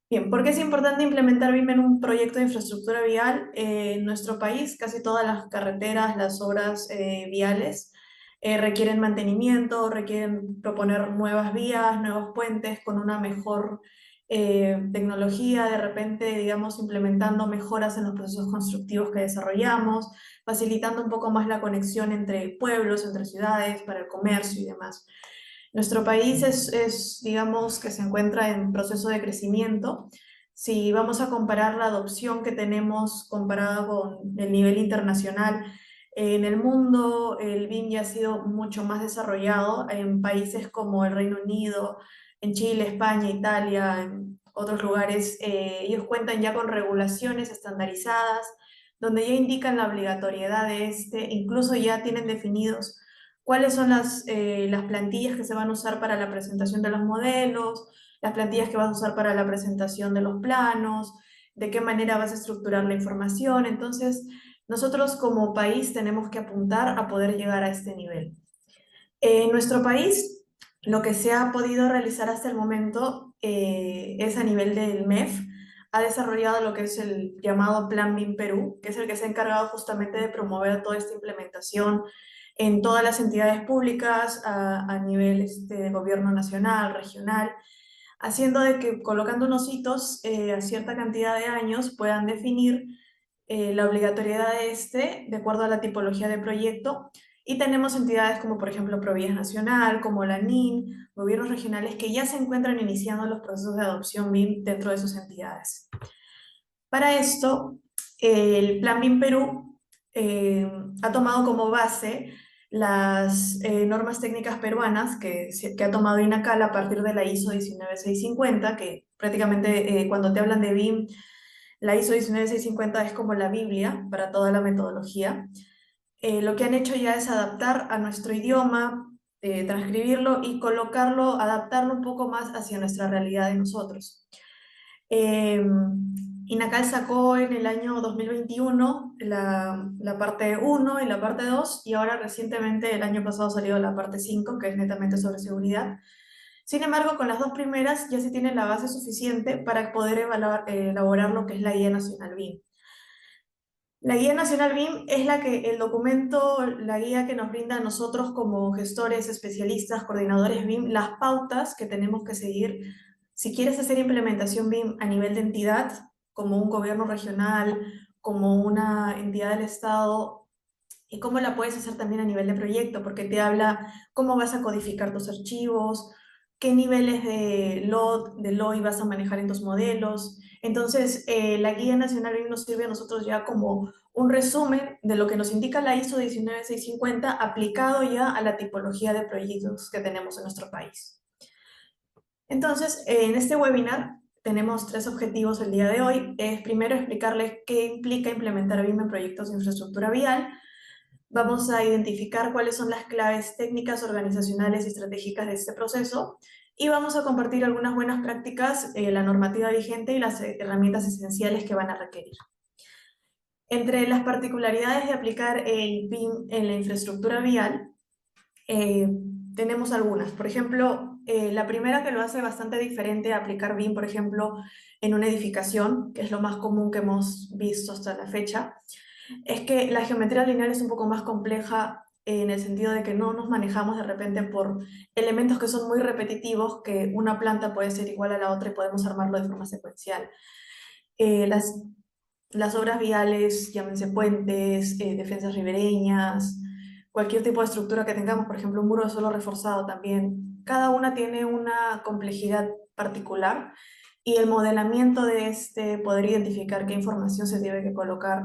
Bien, ¿por qué es importante implementar BIM en un proyecto de infraestructura vial? En nuestro país, casi todas las carreteras, las obras viales requieren mantenimiento, requieren proponer nuevas vías, nuevos puentes con una mejor tecnología, de repente, digamos, implementando mejoras en los procesos constructivos que desarrollamos, facilitando un poco más la conexión entre pueblos, entre ciudades, para el comercio y demás. Nuestro país digamos, que se encuentra en proceso de crecimiento. Si vamos a comparar la adopción que tenemos comparada con el nivel internacional, en el mundo el BIM ya ha sido mucho más desarrollado en países como el Reino Unido, en Chile, España, Italia, en otros lugares. Ellos cuentan ya con regulaciones estandarizadas, donde ya indican la obligatoriedad de incluso ya tienen definidos cuáles son las plantillas que se van a usar para la presentación de los modelos, las plantillas que vas a usar para la presentación de los planos, de qué manera vas a estructurar la información. Entonces, nosotros como país tenemos que apuntar a poder llegar a este nivel. En nuestro país, lo que se ha podido realizar hasta el momento es a nivel del MEF, ha desarrollado lo que es el llamado Plan BIM Perú, que es el que se ha encargado justamente de promover toda esta implementación en todas las entidades públicas a nivel de gobierno nacional, regional, haciendo de que colocando unos hitos a cierta cantidad de años puedan definir la obligatoriedad de de acuerdo a la tipología de proyecto. Y tenemos entidades como por ejemplo Provías Nacional, como la NIN, gobiernos regionales que ya se encuentran iniciando los procesos de adopción BIM dentro de sus entidades. Para esto, el Plan BIM Perú ha tomado como base las normas técnicas peruanas que ha tomado INACAL a partir de la ISO 19650, que prácticamente cuando te hablan de BIM, la ISO 19650 es como la Biblia para toda la metodología. Lo que han hecho ya es adaptar a nuestro idioma, transcribirlo y colocarlo, adaptarlo un poco más hacia nuestra realidad de nosotros. Eh, INACAL sacó en el año 2021 la parte uno y la parte 2 y ahora recientemente el año pasado salió la parte 5 que es netamente sobre seguridad. Sin embargo, con las dos primeras ya se tiene la base suficiente para poder elaborar lo que es la Guía Nacional BIM. La Guía Nacional BIM es el documento, la guía que nos brinda a nosotros como gestores, especialistas, coordinadores BIM, las pautas que tenemos que seguir. Si quieres hacer implementación BIM a nivel de entidad, como un gobierno regional, como una entidad del Estado, y cómo la puedes hacer también a nivel de proyecto, porque te habla cómo vas a codificar tus archivos, qué niveles de LOI vas a manejar en tus modelos. Entonces, la Guía Nacional BIM nos sirve a nosotros ya como un resumen de lo que nos indica la ISO 19650 aplicado ya a la tipología de proyectos que tenemos en nuestro país. Entonces, en este webinar tenemos tres objetivos el día de hoy. Es primero explicarles qué implica implementar BIM en proyectos de infraestructura vial. Vamos a identificar cuáles son las claves técnicas, organizacionales y estratégicas de este proceso y vamos a compartir algunas buenas prácticas, la normativa vigente y las herramientas esenciales que van a requerir. Entre las particularidades de aplicar el BIM en la infraestructura vial, eh, tenemos algunas. Por ejemplo, la primera que lo hace bastante diferente a aplicar BIM, por ejemplo, en una edificación, que es lo más común que hemos visto hasta la fecha, es que la geometría lineal es un poco más compleja en el sentido de que no nos manejamos de repente por elementos que son muy repetitivos, que una planta puede ser igual a la otra y podemos armarlo de forma secuencial. Eh, las, las obras viales, llámense puentes, defensas ribereñas, cualquier tipo de estructura que tengamos, por ejemplo, un muro de suelo reforzado también, cada una tiene una complejidad particular y el modelamiento de poder identificar qué información se debe que colocar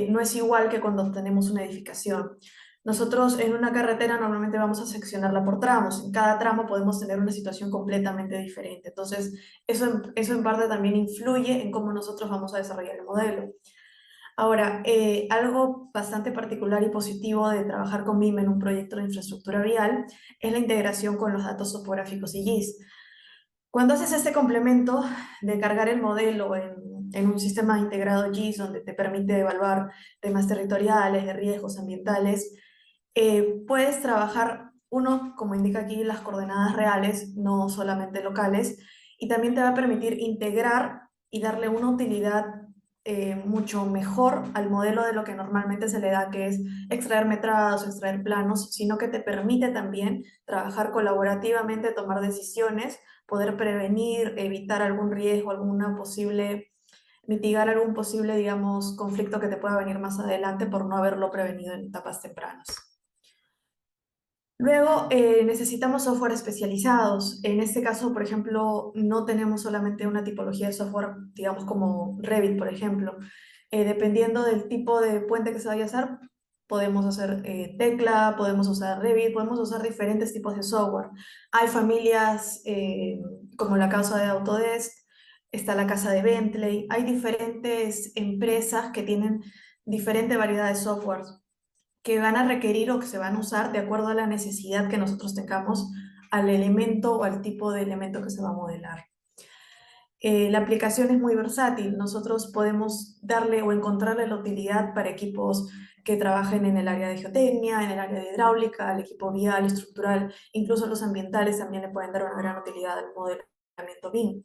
no es igual que cuando tenemos una edificación. Nosotros en una carretera normalmente vamos a seccionarla por tramos. En cada tramo podemos tener una situación completamente diferente. Entonces, eso en parte también influye en cómo nosotros vamos a desarrollar el modelo. Ahora, algo bastante particular y positivo de trabajar con BIM en un proyecto de infraestructura vial es la integración con los datos topográficos y GIS. Cuando haces este complemento de cargar el modelo en un sistema integrado GIS donde te permite evaluar temas territoriales, de riesgos ambientales, puedes trabajar, uno, como indica aquí, las coordenadas reales, no solamente locales, y también te va a permitir integrar y darle una utilidad mucho mejor al modelo de lo que normalmente se le da, que es extraer metrados, extraer planos, sino que te permite también trabajar colaborativamente, tomar decisiones, poder prevenir, evitar algún riesgo, mitigar algún posible, digamos, conflicto que te pueda venir más adelante por no haberlo prevenido en etapas tempranas. Luego, necesitamos software especializados. En este caso, por ejemplo, no tenemos solamente una tipología de software, digamos, como Revit, por ejemplo. Dependiendo del tipo de puente que se vaya a hacer, podemos hacer Tecla, podemos usar Revit, podemos usar diferentes tipos de software. Hay familias como la casa de Autodesk, está la casa de Bentley, hay diferentes empresas que tienen diferente variedad de software que van a requerir o que se van a usar de acuerdo a la necesidad que nosotros tengamos al elemento o al tipo de elemento que se va a modelar. La aplicación es muy versátil. Nosotros podemos darle o encontrarle la utilidad para equipos que trabajen en el área de geotecnia, en el área de hidráulica, el equipo vial, estructural, incluso los ambientales también le pueden dar una gran utilidad al modelamiento BIM.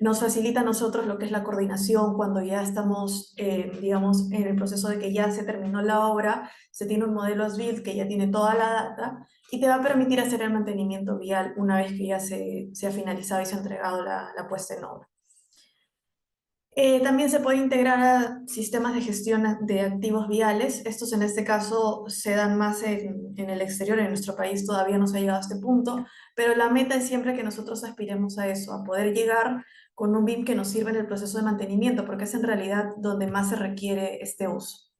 Nos facilita a nosotros lo que es la coordinación cuando ya estamos, digamos, en el proceso de que ya se terminó la obra, se tiene un modelo as-built que ya tiene toda la data y te va a permitir hacer el mantenimiento vial una vez que ya se ha finalizado y se ha entregado la puesta en obra. También se puede integrar a sistemas de gestión de activos viales. Estos en este caso se dan más en el exterior, en nuestro país todavía no se ha llegado a este punto, pero la meta es siempre que nosotros aspiremos a eso, a poder llegar con un BIM que nos sirva en el proceso de mantenimiento, porque es en realidad donde más se requiere este uso.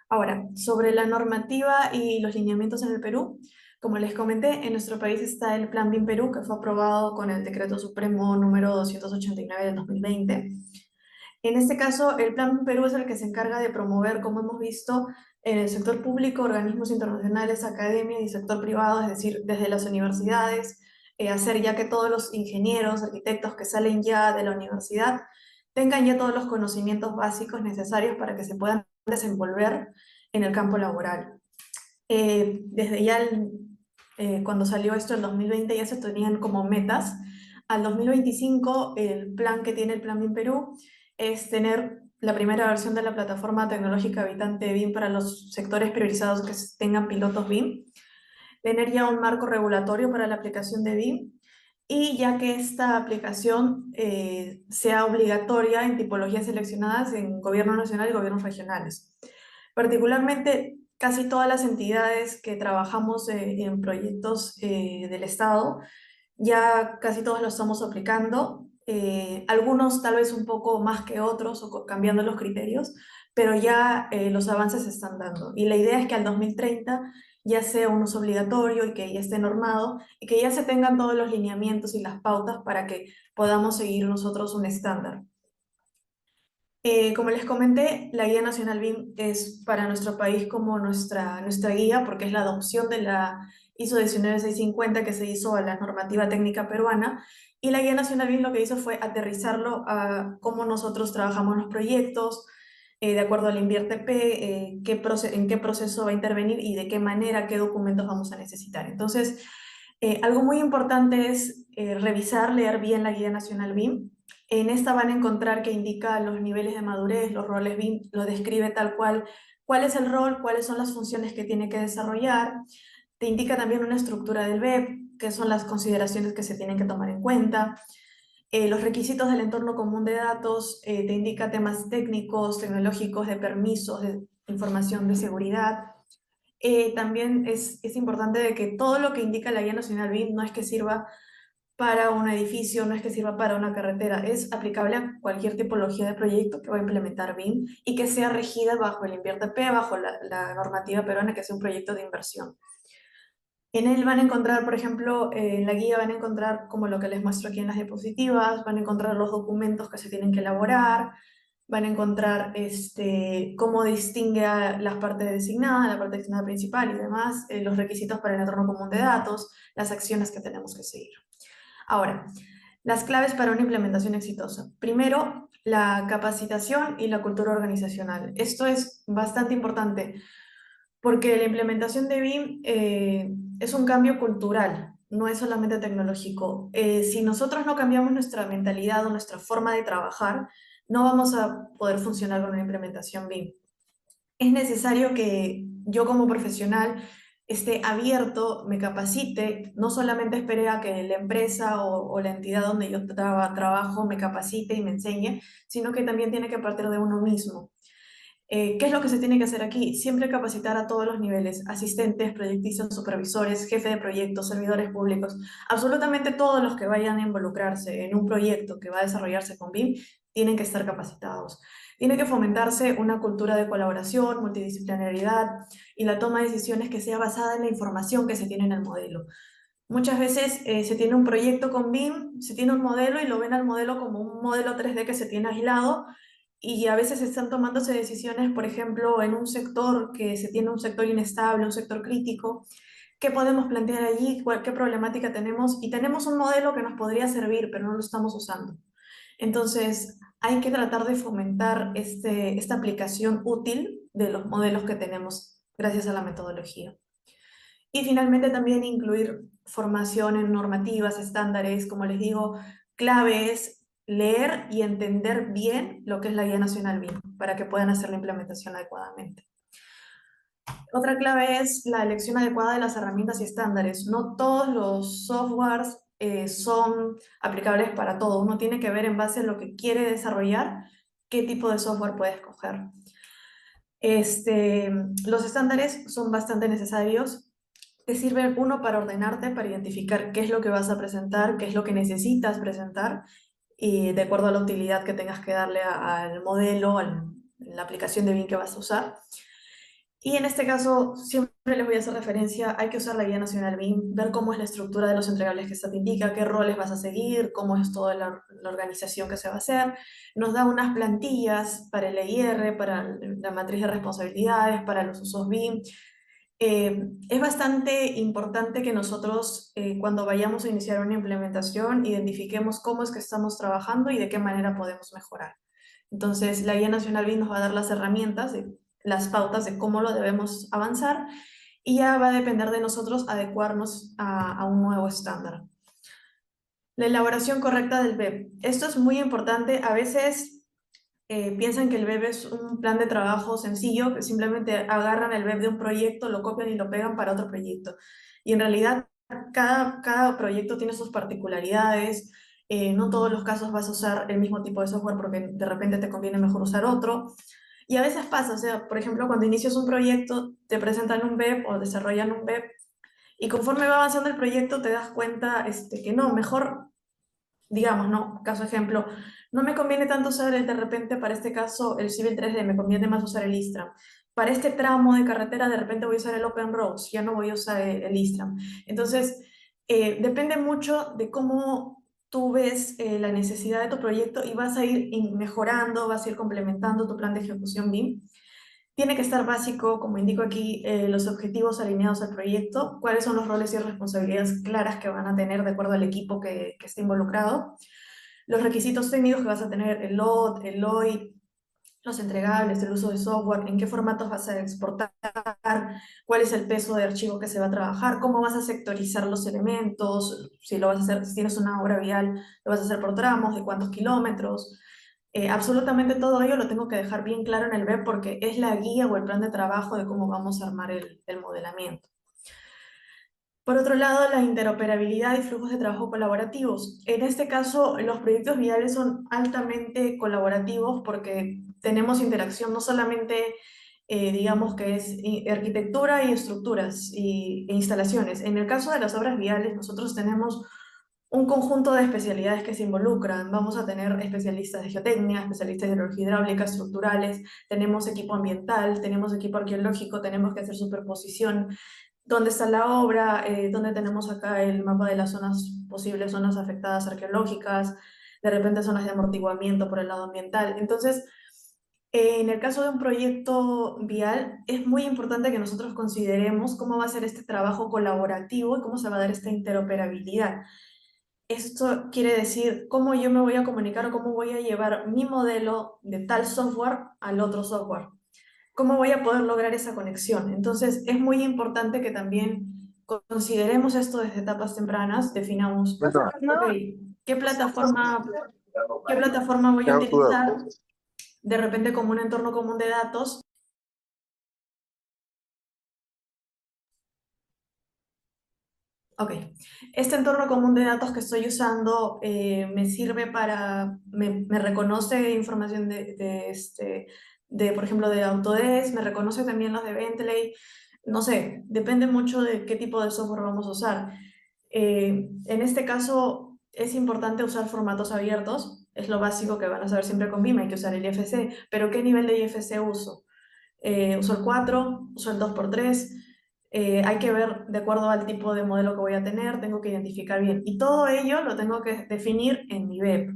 Ahora, sobre la normativa y los lineamientos en el Perú, como les comenté, en nuestro país está el Plan BIM Perú, que fue aprobado con el Decreto Supremo número 289 del 2020. En este caso, el Plan Perú es el que se encarga de promover, como hemos visto, en el sector público, organismos internacionales, academias y sector privado, es decir, desde las universidades, hacer ya que todos los ingenieros, arquitectos que salen ya de la universidad tengan ya todos los conocimientos básicos necesarios para que se puedan desenvolver en el campo laboral. Desde ya, cuando salió esto en 2020, ya se tenían como metas. Al 2025, el plan que tiene el Plan BIM Perú es tener la primera versión de la plataforma tecnológica habitante BIM para los sectores priorizados que tengan pilotos BIM, tener ya un marco regulatorio para la aplicación de BIM y ya que esta aplicación sea obligatoria en tipologías seleccionadas en gobierno nacional y gobiernos regionales. Particularmente, casi todas las entidades que trabajamos en proyectos del Estado, ya casi todos lo estamos aplicando, algunos tal vez un poco más que otros o cambiando los criterios, pero ya los avances se están dando. Y la idea es que al 2030 ya sea un uso obligatorio y que ya esté normado y que ya se tengan todos los lineamientos y las pautas para que podamos seguir nosotros un estándar. Como les comenté, la Guía Nacional BIM es para nuestro país como nuestra guía porque es la adopción de la ISO 19650 que se hizo a la normativa técnica peruana y la Guía Nacional BIM lo que hizo fue aterrizarlo a cómo nosotros trabajamos los proyectos, de acuerdo al INVIERTP, en qué proceso va a intervenir y de qué manera, qué documentos vamos a necesitar. Entonces, algo muy importante es revisar, leer bien la Guía Nacional BIM. En esta van a encontrar que indica los niveles de madurez, los roles BIM, lo describe tal cuál es el rol, cuáles son las funciones que tiene que desarrollar. Te indica también una estructura del BEP, qué son las consideraciones que se tienen que tomar en cuenta. Los requisitos del entorno común de datos, te indica temas técnicos, tecnológicos, de permisos, de información de seguridad. También es importante de que todo lo que indica la Guía Nacional BIM no es que sirva para un edificio, no es que sirva para una carretera, es aplicable a cualquier tipología de proyecto que va a implementar BIM y que sea regida bajo el INVIERTP, bajo la normativa peruana, que sea un proyecto de inversión. En él van a encontrar, por ejemplo, en la guía van a encontrar, como lo que les muestro aquí en las diapositivas, van a encontrar los documentos que se tienen que elaborar, van a encontrar cómo distingue a las partes designadas, la parte designada principal y demás, los requisitos para el entorno común de datos, las acciones que tenemos que seguir. Ahora, las claves para una implementación exitosa. Primero, la capacitación y la cultura organizacional. Esto es bastante importante porque la implementación de BIM es un cambio cultural. no es solamente tecnológico. Si nosotros no cambiamos nuestra mentalidad o nuestra forma de trabajar, no vamos a poder funcionar con una implementación BIM. Es necesario que yo como profesional esté abierto, me capacite, no solamente espere a que la empresa o la entidad donde yo trabajo me capacite y me enseñe, sino que también tiene que partir de uno mismo. ¿Qué es lo que se tiene que hacer aquí? Siempre capacitar a todos los niveles, asistentes, proyectistas, supervisores, jefe de proyectos, servidores públicos, absolutamente todos los que vayan a involucrarse en un proyecto que va a desarrollarse con BIM tienen que estar capacitados. Tiene que fomentarse una cultura de colaboración, multidisciplinariedad y la toma de decisiones que sea basada en la información que se tiene en el modelo. Muchas veces se tiene un proyecto con BIM, se tiene un modelo y lo ven al modelo como un modelo 3D que se tiene aislado y a veces están tomándose decisiones, por ejemplo, en un sector que se tiene un sector inestable, un sector crítico. ¿Qué podemos plantear allí? ¿Qué problemática tenemos? Y tenemos un modelo que nos podría servir, pero no lo estamos usando. Entonces, hay que tratar de fomentar esta aplicación útil de los modelos que tenemos gracias a la metodología. Y finalmente también incluir formación en normativas, estándares, como les digo, clave es leer y entender bien lo que es la Guía Nacional BIM para que puedan hacer la implementación adecuadamente. Otra clave es la elección adecuada de las herramientas y estándares. No todos los softwares son aplicables para todo. Uno tiene que ver en base a lo que quiere desarrollar, qué tipo de software puede escoger. Los estándares son bastante necesarios. Te sirve uno para ordenarte, para identificar qué es lo que vas a presentar, qué es lo que necesitas presentar y de acuerdo a la utilidad que tengas que darle al modelo, a la aplicación de BIM que vas a usar. Y en este caso, siempre les voy a hacer referencia, hay que usar la Guía Nacional BIM, ver cómo es la estructura de los entregables que esta te indica, qué roles vas a seguir, cómo es toda la organización que se va a hacer. Nos da unas plantillas para el EIR, para la matriz de responsabilidades, para los usos BIM. Es bastante importante que nosotros, cuando vayamos a iniciar una implementación, identifiquemos cómo es que estamos trabajando y de qué manera podemos mejorar. Entonces, la Guía Nacional BIM nos va a dar las herramientas, las pautas de cómo lo debemos avanzar y ya va a depender de nosotros adecuarnos a un nuevo estándar. La elaboración correcta del BEP. Esto es muy importante. A veces piensan que el BEP es un plan de trabajo sencillo, que simplemente agarran el BEP de un proyecto, lo copian y lo pegan para otro proyecto. Y en realidad, cada proyecto tiene sus particularidades. No todos los casos vas a usar el mismo tipo de software porque de repente te conviene mejor usar otro. Y a veces pasa, o sea, por ejemplo, cuando inicias un proyecto, te presentan un BEP o desarrollan un BEP y conforme va avanzando el proyecto te das cuenta que no, mejor, digamos, ¿no? Caso ejemplo, no me conviene tanto usar de repente para este caso el Civil 3D, me conviene más usar el ISTRAM. Para este tramo de carretera de repente voy a usar el Open Roads, ya no voy a usar el ISTRAM. Entonces, depende mucho de cómo tú ves la necesidad de tu proyecto y vas a ir mejorando, vas a ir complementando tu plan de ejecución BIM. Tiene que estar básico, como indico aquí, los objetivos alineados al proyecto, cuáles son los roles y responsabilidades claras que van a tener de acuerdo al equipo que esté involucrado, los requisitos técnicos que vas a tener, el LOT, el LOI, los entregables, el uso de software, en qué formatos vas a exportar, cuál es el peso de archivo que se va a trabajar, cómo vas a sectorizar los elementos, si lo vas a hacer, si tienes una obra vial, lo vas a hacer por tramos, de cuántos kilómetros. Absolutamente todo ello lo tengo que dejar bien claro en el BEP porque es la guía o el plan de trabajo de cómo vamos a armar el modelamiento. Por otro lado, la interoperabilidad y flujos de trabajo colaborativos. En este caso, los proyectos viales son altamente colaborativos porque tenemos interacción no solamente, digamos que es arquitectura y estructuras e instalaciones. En el caso de las obras viales, nosotros tenemos un conjunto de especialidades que se involucran. Vamos a tener especialistas de geotecnia, especialistas de hidrología hidráulica, estructurales, tenemos equipo ambiental, tenemos equipo arqueológico, tenemos que hacer superposición, dónde está la obra, dónde tenemos acá el mapa de las zonas, posibles zonas afectadas arqueológicas, de repente zonas de amortiguamiento por el lado ambiental. Entonces, en el caso de un proyecto vial, es muy importante que nosotros consideremos cómo va a ser este trabajo colaborativo y cómo se va a dar esta interoperabilidad. Esto quiere decir cómo yo me voy a comunicar o cómo voy a llevar mi modelo de tal software al otro software. ¿Cómo voy a poder lograr esa conexión? Entonces, es muy importante que también consideremos esto desde etapas tempranas, definamos, ok, ¿qué plataforma, qué plataforma voy a utilizar? De repente como un entorno común de datos. Ok, este entorno común de datos que estoy usando me sirve para, me reconoce información por ejemplo, de Autodesk, me reconoce también los de Bentley, no sé, depende mucho de qué tipo de software vamos a usar. En este caso es importante usar formatos abiertos, es lo básico que van a saber siempre con BIM, hay que usar el IFC, pero ¿qué nivel de IFC uso? Uso el 4, uso el 2x3, hay que ver de acuerdo al tipo de modelo que voy a tener, tengo que identificar bien. Y todo ello lo tengo que definir en mi web.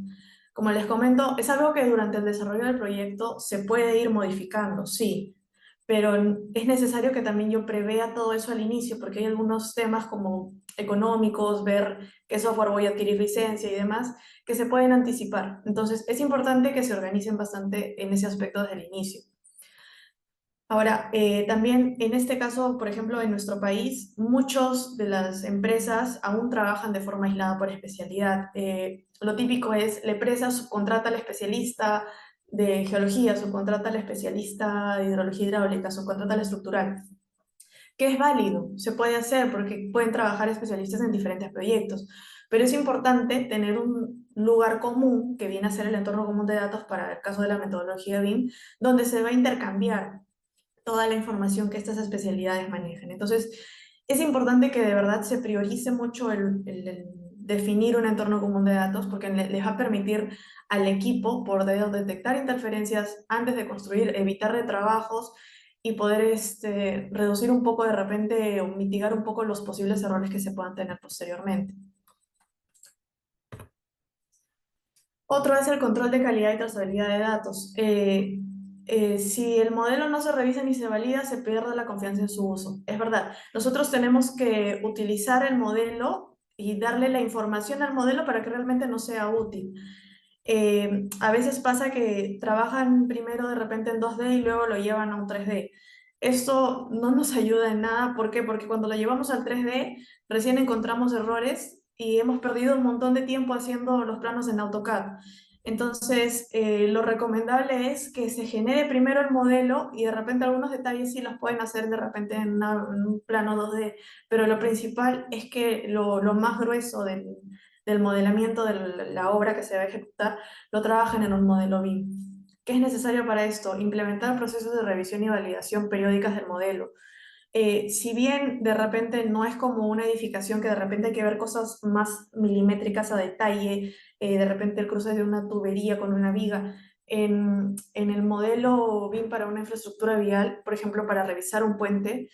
Como les comento, es algo que durante el desarrollo del proyecto se puede ir modificando, sí, pero es necesario que también yo prevea todo eso al inicio, porque hay algunos temas como económicos, ver qué software voy a adquirir licencia y demás, que se pueden anticipar. Entonces, es importante que se organicen bastante en ese aspecto desde el inicio. Ahora, también en este caso, por ejemplo, en nuestro país, muchas de las empresas aún trabajan de forma aislada por especialidad. Lo típico es, la empresa subcontrata al especialista de geología, subcontrata al especialista de hidrología hidráulica, subcontrata al estructural, que es válido, se puede hacer porque pueden trabajar especialistas en diferentes proyectos, pero es importante tener un lugar común, que viene a ser el entorno común de datos para el caso de la metodología BIM, donde se va a intercambiar toda la información que estas especialidades manejan. Entonces, es importante que de verdad se priorice mucho el definir un entorno común de datos porque les va a permitir al equipo poder detectar interferencias antes de construir, evitar retrabajos y poder reducir un poco de repente o mitigar un poco los posibles errores que se puedan tener posteriormente. Otro es el control de calidad y trazabilidad de datos. Si el modelo no se revisa ni se valida, se pierde la confianza en su uso. Es verdad, nosotros tenemos que utilizar el modelo y darle la información al modelo para que realmente nos sea útil. A veces pasa que trabajan primero de repente en 2D y luego lo llevan a un 3D. Esto no nos ayuda en nada. ¿Por qué? Porque cuando lo llevamos al 3D, recién encontramos errores y hemos perdido un montón de tiempo haciendo los planos en AutoCAD. Entonces, lo recomendable es que se genere primero el modelo y de repente algunos detalles sí los pueden hacer de repente en un plano 2D, pero lo principal es que lo más grueso del modelamiento de la obra que se va a ejecutar, lo trabajan en un modelo BIM. ¿Qué es necesario para esto? Implementar procesos de revisión y validación periódicas del modelo. Si bien de repente no es como una edificación que de repente hay que ver cosas más milimétricas a detalle, de repente el cruce de una tubería con una viga, en el modelo BIM para una infraestructura vial, por ejemplo, para revisar un puente,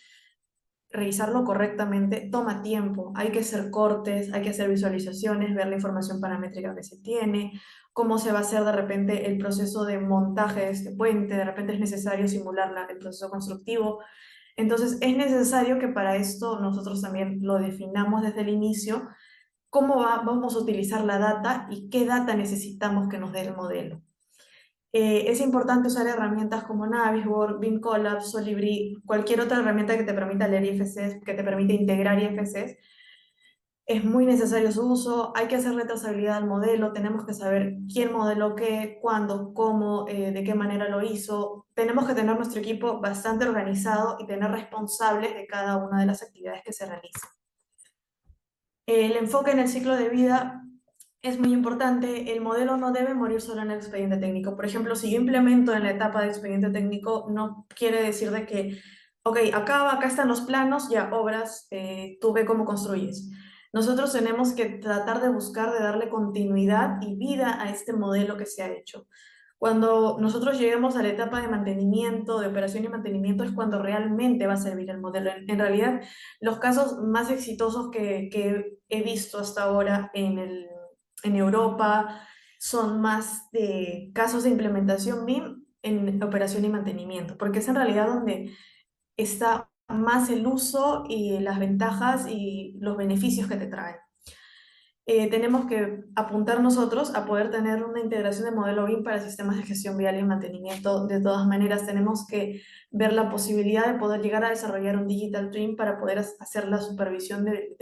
revisarlo correctamente toma tiempo. Hay que hacer cortes, hay que hacer visualizaciones, ver la información paramétrica que se tiene, cómo se va a hacer de repente el proceso de montaje de este puente, de repente es necesario simular el proceso constructivo. Entonces es necesario que para esto nosotros también lo definamos desde el inicio, vamos a utilizar la data y qué data necesitamos que nos dé el modelo. Es importante usar herramientas como Navisworks, BIMCollab, Solibri, cualquier otra herramienta que te permita leer IFCs, que te permita integrar IFCs. Es muy necesario su uso, hay que hacerle trazabilidad al modelo, tenemos que saber quién modeló qué, cuándo, cómo, de qué manera lo hizo. Tenemos que tener nuestro equipo bastante organizado y tener responsables de cada una de las actividades que se realizan. El enfoque en el ciclo de vida es muy importante. El modelo no debe morir solo en el expediente técnico. Por ejemplo, si yo implemento en la etapa de expediente técnico, no quiere decir de que, ok, acá están los planos, ya obras, tú ve cómo construyes. Nosotros tenemos que tratar de buscar, de darle continuidad y vida a este modelo que se ha hecho. Cuando nosotros lleguemos a la etapa de mantenimiento, de operación y mantenimiento, es cuando realmente va a servir el modelo. En realidad, los casos más exitosos que he visto hasta ahora en Europa son más de casos de implementación BIM en operación y mantenimiento, porque es en realidad donde está más el uso y las ventajas y los beneficios que te trae. tenemos que apuntar nosotros a poder tener una integración de modelo BIM para sistemas de gestión vial y mantenimiento. De todas maneras, tenemos que ver la posibilidad de poder llegar a desarrollar un digital twin para poder hacer la supervisión de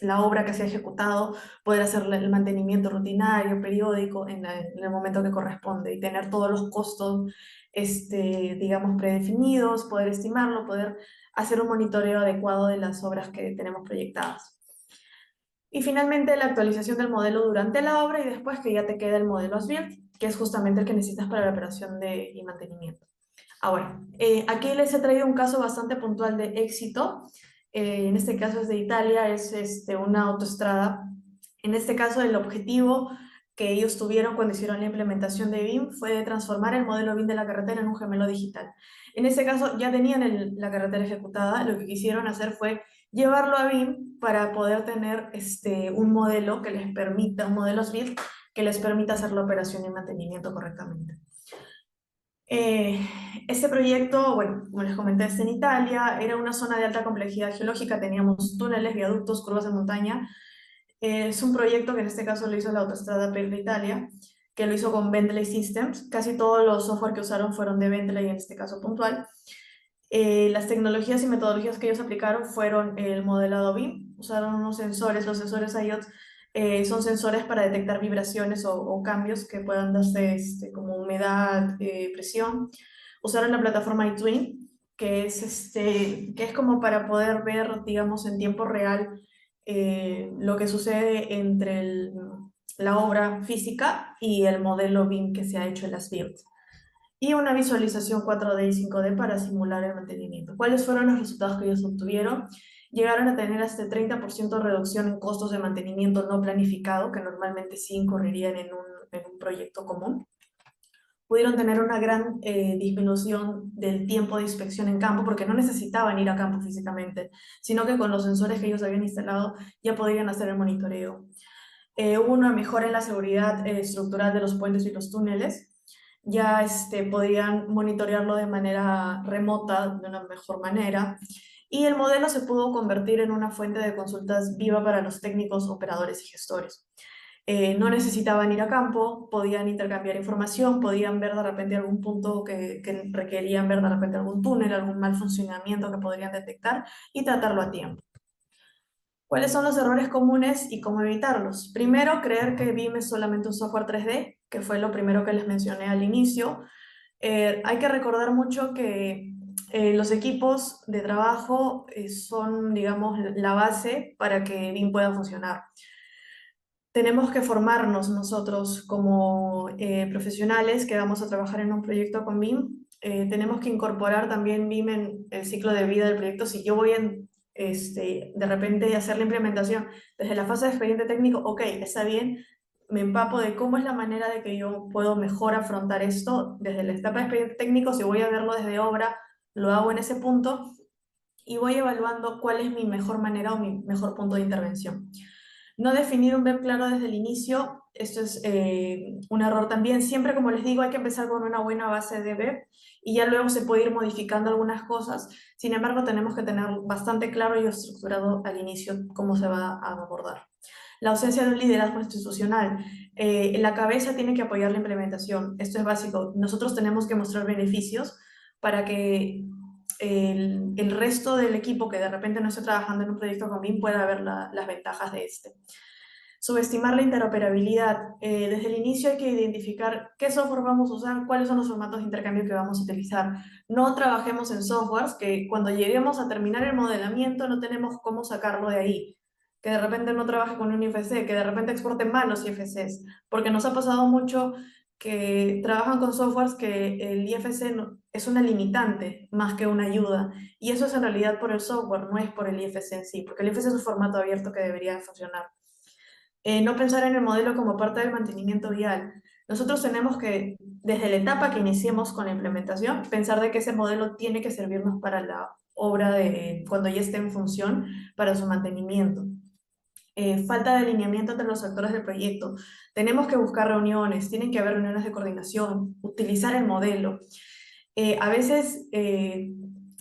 la obra que se ha ejecutado, poder hacer el mantenimiento rutinario, periódico, en el momento que corresponde y tener todos los costos, digamos, predefinidos, poder estimarlo, poder hacer un monitoreo adecuado de las obras que tenemos proyectadas. Y finalmente la actualización del modelo durante la obra y después que ya te queda el modelo as built, que es justamente el que necesitas para la operación y mantenimiento. Ahora, aquí les he traído un caso bastante puntual de éxito. En este caso es de Italia, es una autoestrada. En este caso el objetivo que ellos tuvieron cuando hicieron la implementación de BIM fue de transformar el modelo BIM de la carretera en un gemelo digital. En este caso ya tenían la carretera ejecutada, lo que quisieron hacer fue llevarlo a BIM para poder tener un modelo que les permita, un modelo BIM que les permita hacer la operación y mantenimiento correctamente. Eh, este proyecto, bueno, como les comenté, está en Italia, era una zona de alta complejidad geológica, teníamos túneles, viaductos, curvas de montaña. Es un proyecto que en este caso lo hizo la Autostrada per Italia, que lo hizo con Bentley Systems. Casi todos los software que usaron fueron de Bentley en este caso puntual. Las tecnologías y metodologías que ellos aplicaron fueron el modelado BIM, usaron unos sensores, los sensores IoT son sensores para detectar vibraciones o cambios que puedan darse como humedad, presión. Usaron la plataforma iTwin, que es como para poder ver, digamos, en tiempo real lo que sucede entre la obra física y el modelo BIM que se ha hecho en las builds y una visualización 4D y 5D para simular el mantenimiento. ¿Cuáles fueron los resultados que ellos obtuvieron? Llegaron a tener hasta 30% de reducción en costos de mantenimiento no planificado, que normalmente sí incurrirían en un proyecto común. Pudieron tener una gran disminución del tiempo de inspección en campo, porque no necesitaban ir a campo físicamente, sino que con los sensores que ellos habían instalado ya podían hacer el monitoreo. Hubo una mejora en la seguridad estructural de los puentes y los túneles, ya podían monitorearlo de manera remota, de una mejor manera, y el modelo se pudo convertir en una fuente de consultas viva para los técnicos, operadores y gestores. No necesitaban ir a campo, podían intercambiar información, podían ver de repente algún punto que requerían ver de repente algún túnel, algún mal funcionamiento que podrían detectar y tratarlo a tiempo. ¿Cuáles son los errores comunes y cómo evitarlos? Primero, creer que BIM es solamente un software 3D, que fue lo primero que les mencioné al inicio. Hay que recordar mucho que los equipos de trabajo son, digamos, la base para que BIM pueda funcionar. Tenemos que formarnos nosotros como profesionales que vamos a trabajar en un proyecto con BIM. Tenemos que incorporar también BIM en el ciclo de vida del proyecto. Si yo voy de repente a hacer la implementación desde la fase de expediente técnico, ok, está bien, me empapo de cómo es la manera de que yo puedo mejor afrontar esto desde la etapa de expediente técnico. Si voy a verlo desde obra, lo hago en ese punto y voy evaluando cuál es mi mejor manera o mi mejor punto de intervención. No definir un BEP claro desde el inicio, esto es un error también. Siempre, como les digo, hay que empezar con una buena base de BEP y ya luego se puede ir modificando algunas cosas. Sin embargo, tenemos que tener bastante claro y estructurado al inicio cómo se va a abordar. La ausencia de un liderazgo institucional. La cabeza tiene que apoyar la implementación. Esto es básico. Nosotros tenemos que mostrar beneficios para que el resto del equipo que de repente no esté trabajando en un proyecto con BIM pueda ver las ventajas de este. Subestimar la interoperabilidad. Desde el inicio hay que identificar qué software vamos a usar, cuáles son los formatos de intercambio que vamos a utilizar. No trabajemos en softwares que cuando lleguemos a terminar el modelamiento no tenemos cómo sacarlo de ahí. Que de repente no trabaje con un IFC, que de repente exporte mal los IFCs, porque nos ha pasado mucho que trabajan con softwares que el IFC es una limitante más que una ayuda. Y eso es en realidad por el software, no es por el IFC en sí, porque el IFC es un formato abierto que debería funcionar. No pensar en el modelo como parte del mantenimiento vial. Nosotros tenemos que, desde la etapa que iniciemos con la implementación, pensar de que ese modelo tiene que servirnos para la obra de cuando ya esté en función, para su mantenimiento. Falta de alineamiento entre los actores del proyecto. Tenemos que buscar reuniones, tienen que haber reuniones de coordinación, utilizar el modelo. A veces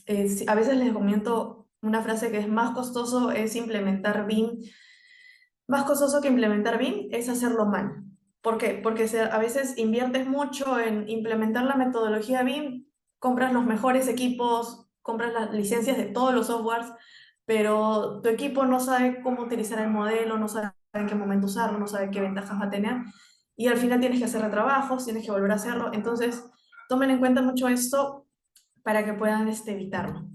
les comento una frase que es más costoso es implementar BIM Más costoso que implementar BIM es hacerlo mal. ¿Por qué? Porque a veces inviertes mucho en implementar la metodología BIM, compras los mejores equipos, compras las licencias de todos los softwares, pero tu equipo no sabe cómo utilizar el modelo, no sabe en qué momento usarlo, no sabe qué ventajas va a tener, y al final tienes que hacer retrabajos, tienes que volver a hacerlo. Entonces, tomen en cuenta mucho esto para que puedan evitarlo.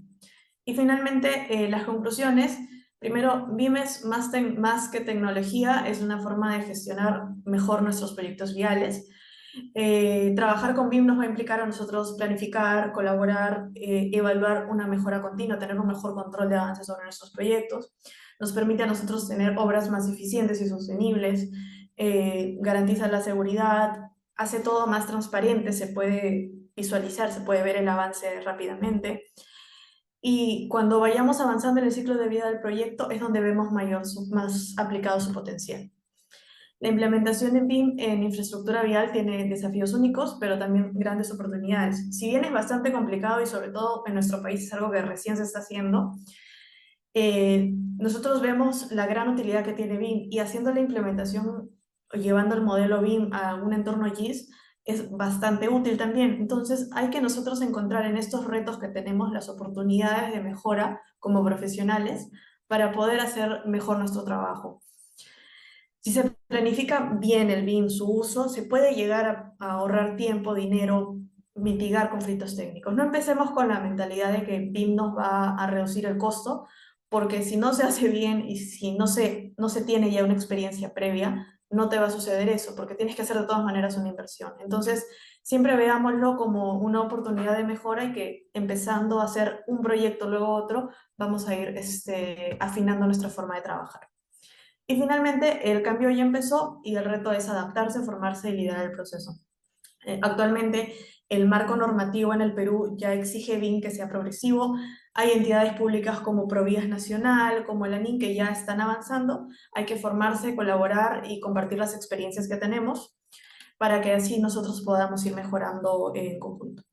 Y finalmente, las conclusiones. Primero, BIM es más que tecnología, es una forma de gestionar mejor nuestros proyectos viales. Trabajar con BIM nos va a implicar a nosotros planificar, colaborar, evaluar una mejora continua, tener un mejor control de avance sobre nuestros proyectos. Nos permite a nosotros tener obras más eficientes y sostenibles, garantiza la seguridad, hace todo más transparente, se puede visualizar, se puede ver el avance rápidamente. Y cuando vayamos avanzando en el ciclo de vida del proyecto es donde vemos más aplicado su potencial. La implementación de BIM en infraestructura vial tiene desafíos únicos, pero también grandes oportunidades. Si bien es bastante complicado y sobre todo en nuestro país es algo que recién se está haciendo, nosotros vemos la gran utilidad que tiene BIM y haciendo la implementación o llevando el modelo BIM a un entorno GIS es bastante útil también. Entonces hay que nosotros encontrar en estos retos que tenemos las oportunidades de mejora como profesionales para poder hacer mejor nuestro trabajo. Si se planifica bien el BIM, su uso, se puede llegar a ahorrar tiempo, dinero, mitigar conflictos técnicos. No empecemos con la mentalidad de que BIM nos va a reducir el costo, porque si no se hace bien y si no se tiene ya una experiencia previa, no te va a suceder eso, porque tienes que hacer de todas maneras una inversión. Entonces, siempre veámoslo como una oportunidad de mejora y que empezando a hacer un proyecto, luego otro, vamos a ir afinando nuestra forma de trabajar. Y finalmente, el cambio ya empezó y el reto es adaptarse, formarse y liderar el proceso. Actualmente, el marco normativo en el Perú ya exige BIM que sea progresivo. Hay entidades públicas como Provías Nacional, como el ANIN, que ya están avanzando. Hay que formarse, colaborar y compartir las experiencias que tenemos para que así nosotros podamos ir mejorando en conjunto.